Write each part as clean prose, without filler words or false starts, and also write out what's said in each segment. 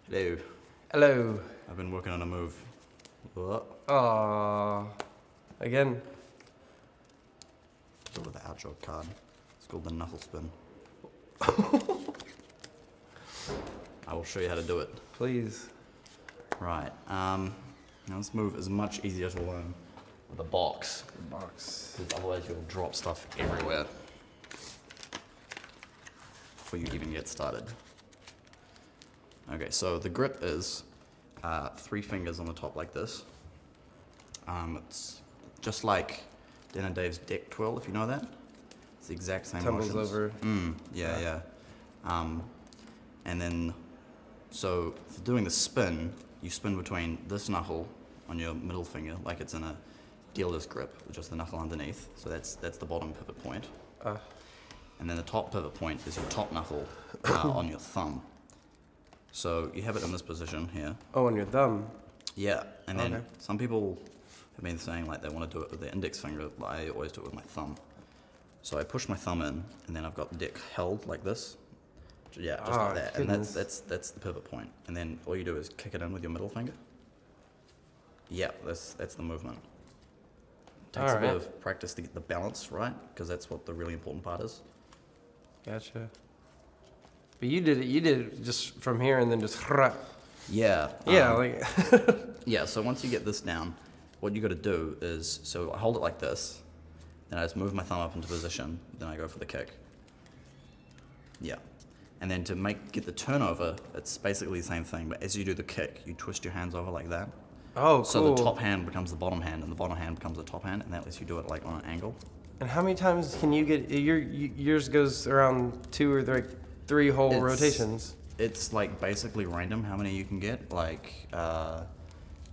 Hello. Hello. I've been working on a move. What? Aww. Again. Do it with the outro card. It's called the Knuckle Spin. I will show you how to do it. Please. Right. Now this move is much easier to learn with a box. Box. Because otherwise you'll drop stuff everywhere before you even get started. Okay, so the grip is 3 fingers on the top like this. It's just like Dan and Dave's deck twirl, if you know that. It's the exact same Tumbles motions. over. Yeah. And then, so for doing the spin, you spin between this knuckle on your middle finger, like it's in a dealer's grip, with just the knuckle underneath. So that's the bottom pivot point. And then the top pivot point is your top knuckle on your thumb. So you have it in this position here. Oh, on your thumb. Yeah, and then Okay. some people have been saying like they want to do it with their index finger, but I always do it with my thumb. So I push my thumb in, and then I've got the deck held like this. Yeah, just like that. Goodness. And that's the pivot point. And then all you do is kick it in with your middle finger. Yeah, that's the movement. Takes a bit of practice to get the balance right, because that's what the really important part is. Gotcha. But you did it just from here and then just Yeah. like Yeah, so once you get this down, what you got to do is, so I hold it like this, then I just move my thumb up into position, then I go for the kick. Yeah. And then to get the turnover, it's basically the same thing, but as you do the kick, you twist your hands over like that. Oh, cool. So the top hand becomes the bottom hand, and the bottom hand becomes the top hand, and that lets you do it like on an angle. And how many times can you get yours goes around 2 or 3 whole rotations? It's like basically random how many you can get. Like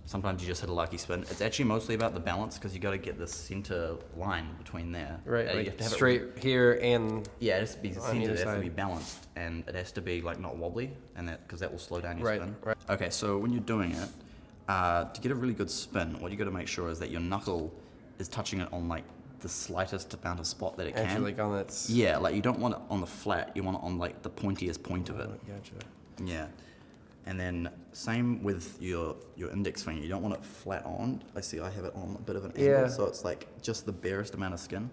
sometimes you just hit a lucky spin. It's actually mostly about the balance, because you got to get the center line between there. Right, You like have to have straight here and Yeah, it has to be on centered. either It has to side. be balanced, and it has to be like not wobbly, and because that will slow down your Right, spin. right. Okay, so when you're doing it, to get a really good spin, what you got to make sure is that your knuckle is touching it on like the slightest amount of spot that it can. actually like on that. Yeah, like you don't want it on the flat. You want it on like the pointiest point of it. Gotcha. Yeah, and then same with your index finger. You don't want it flat on. I see I have it on a bit of an angle, Yeah. so it's like just the barest amount of skin,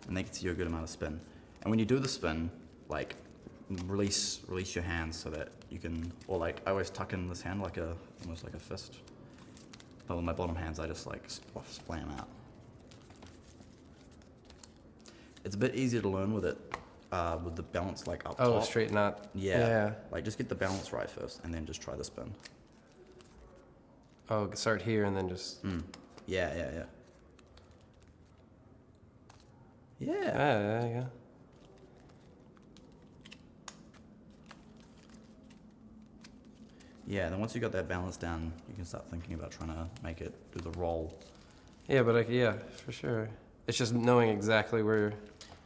and that gets you a good amount of spin. And when you do the spin, like release your hands so that you can, or like I always tuck in this hand like almost like a fist. But with my bottom hands, I just like splay them out. It's a bit easier to learn with it, with the balance like up top. Oh, straight knot. Yeah. Like just get the balance right first, and then just try the spin. Oh, start here and then just. Yeah. Yeah. There you go. Yeah. Then once you got that balance down, you can start thinking about trying to make it do the roll. Yeah, but yeah, for sure. It's just knowing exactly where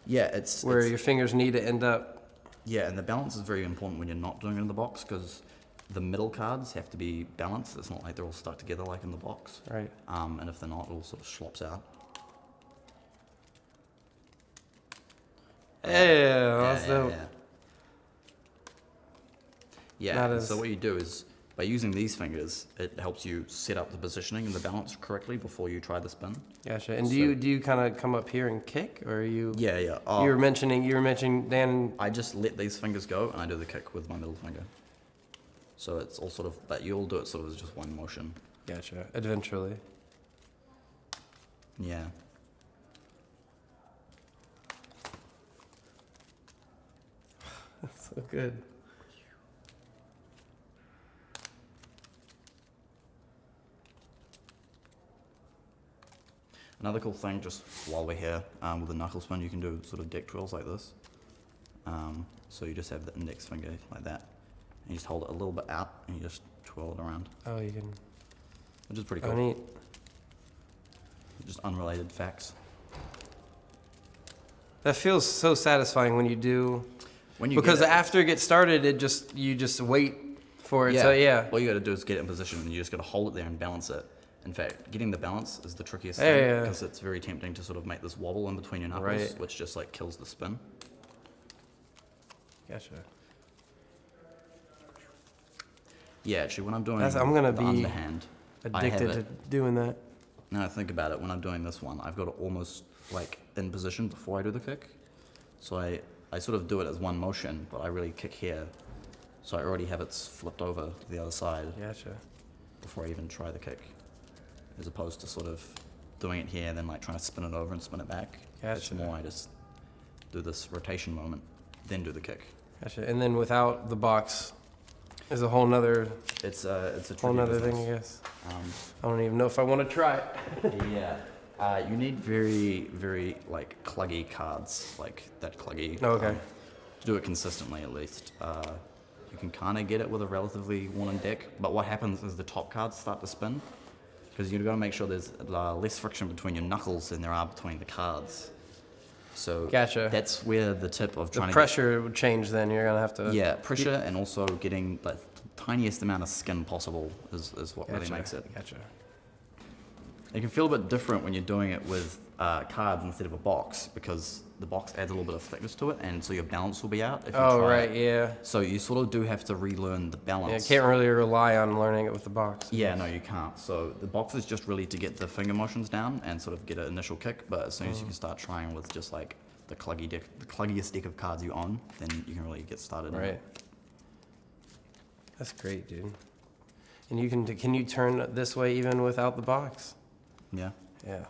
Yeah, it's your fingers need to end up. Yeah, and the balance is very important when you're not doing it in the box, because the middle cards have to be balanced. It's not like they're all stuck together like in the box. Right. And if they're not, it all sort of slops out. Yeah, that's dope. Yeah, and so what you do is, by using these fingers, it helps you set up the positioning and the balance correctly before you try the spin. Gotcha. And do you kind of come up here and kick, or are you? Yeah. You were mentioning Dan. I just let these fingers go, and I do the kick with my middle finger. So it's all sort of, but you all do it sort of as just one motion. Gotcha. Eventually. Yeah. That's so good. Another cool thing, just while we're here, with the knuckle spin, you can do sort of deck twirls like this. So you just have the index finger like that, and you just hold it a little bit out, and you just twirl it around, Oh, you can. which is pretty cool. Oh, neat. Just unrelated facts. That feels so satisfying when you do. When you Because get it, after it gets started, you just wait for it. yeah, So yeah. all you got to do is get it in position, and you just got to hold it there and balance it. In fact, getting the balance is the trickiest thing, Yeah. because it's very tempting to sort of make this wobble in between your knuckles, Right. which just like kills the spin. Gotcha. Yeah, actually, when I'm doing I'm gonna the be underhand, I have Addicted to it. doing that. Now I think about it, when I'm doing this one, I've got it almost like in position before I do the kick. So I sort of do it as one motion, but I really kick here. So I already have it flipped over to the other side Gotcha. before I even try the kick. As opposed to sort of doing it here and then like trying to spin it over and spin it back. It's Gotcha. more I just do this rotation moment, then do the kick. Gotcha. And then without the box is a whole nother It's a whole tricky nother business. thing, I guess. Um, I don't even know if I want to try it. yeah. You need very, very like cluggy cards, like that cluggy. Oh, okay. To do it consistently, at least. You can kind of get it with a relatively worn deck, but what happens is the top cards start to spin, because you've got to make sure there's less friction between your knuckles than there are between the cards. So Gotcha. that's where the tip of The trying pressure would change then. You're going to have to. yeah, pressure and also getting the tiniest amount of skin possible is what really Gotcha. makes it. Gotcha. It can feel a bit different when you're doing it with cards instead of a box, because the box adds a little bit of thickness to it, and so your balance will be out if you Oh, try right. it. Yeah. So you sort of do have to relearn the balance. Yeah, can't really rely on learning it with the box. Yeah, no, you can't. So the box is just really to get the finger motions down and sort of get an initial kick, but as soon as you can start trying with just like the cluggiest deck of cards you own, then you can really get started. in it. Right. That's great, dude. And can you turn this way even without the box? Yeah. Yeah.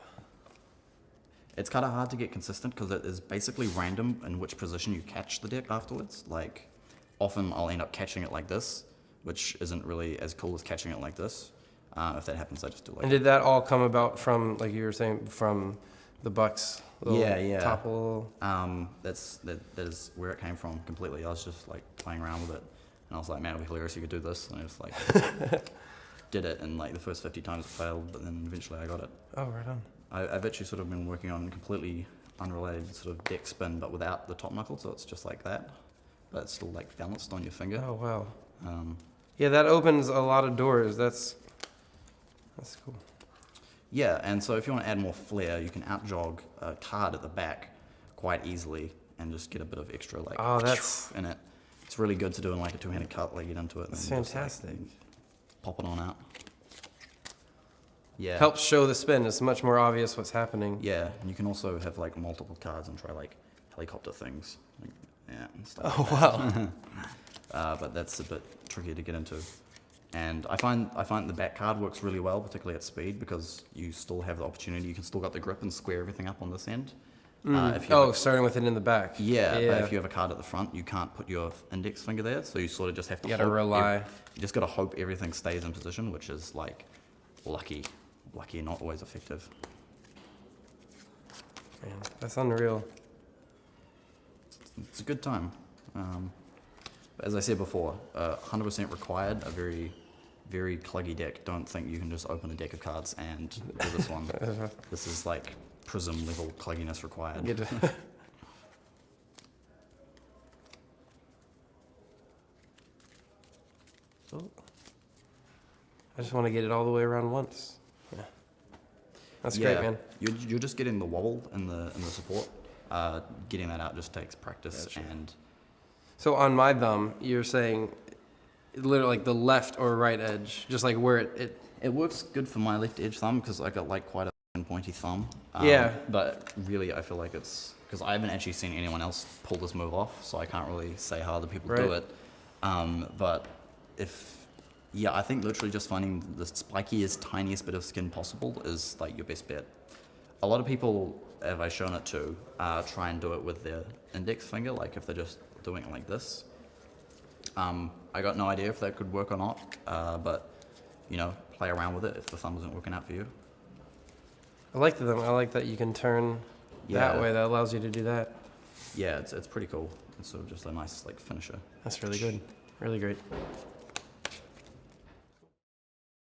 It's kind of hard to get consistent because it is basically random in which position you catch the deck afterwards. Like, often I'll end up catching it like this, which isn't really as cool as catching it like this. If that happens, I just do like. And did that all come about from, like you were saying, from the Bucks? Little Yeah. Topple. That is where it came from completely. I was just like playing around with it, and I was like, man, it'd be hilarious if you could do this. And I just like did it, and like the first 50 times it failed, but then eventually I got it. Oh, right on. I've actually sort of been working on completely unrelated sort of deck spin, but without the top knuckle, so it's just like that, but it's still like balanced on your finger. Oh, wow. Um, Yeah, that opens a lot of doors. That's cool. yeah, and so if you want to add more flair, you can out jog a card at the back quite easily and just get a bit of extra like Oh, that's in it. It's really good to do in like a two-handed cut, like get into it. And that's then just, like, fantastic. pop it on out. Yeah. Helps show the spin. It's much more obvious what's happening. Yeah, and you can also have like multiple cards and try like helicopter things. Like, yeah, and stuff. Oh, wow. But that's a bit trickier to get into. And I find the back card works really well, particularly at speed, because you still have the opportunity. You can still got the grip and square everything up on this end. If you have Starting with it in the back. yeah, but if you have a card at the front, you can't put your index finger there, so you sort of just have to. You gotta rely. You just gotta hope everything stays in position, which is like lucky and not always effective. Man, that's unreal. It's a good time. But as I said before, 100% required, a very, very cluggy deck. Don't think you can just open a deck of cards and do this one. This is like prism level clugginess required. Get it. Oh. I just want to get it all the way around once. Yeah. That's great, man. You're just getting the wobble in the support. Getting that out just takes practice. Gotcha. And So on my thumb, you're saying literally like the left or right edge, just like where it works good for my left edge thumb because I got like quite a pointy thumb. Yeah. But really, I feel like it's because I haven't actually seen anyone else pull this move off, so I can't really say how other people do Right. it. But I think literally just finding the spikiest, tiniest bit of skin possible is like your best bet. A lot of people, have I shown it to, try and do it with their index finger, like if they're just doing it like this. I got no idea if that could work or not, but play around with it if the thumb isn't working out for you. I like them. I like that you can turn that Yeah. way. That allows you to do that. Yeah, it's pretty cool. It's sort of just a nice like finisher. That's really good. Really great.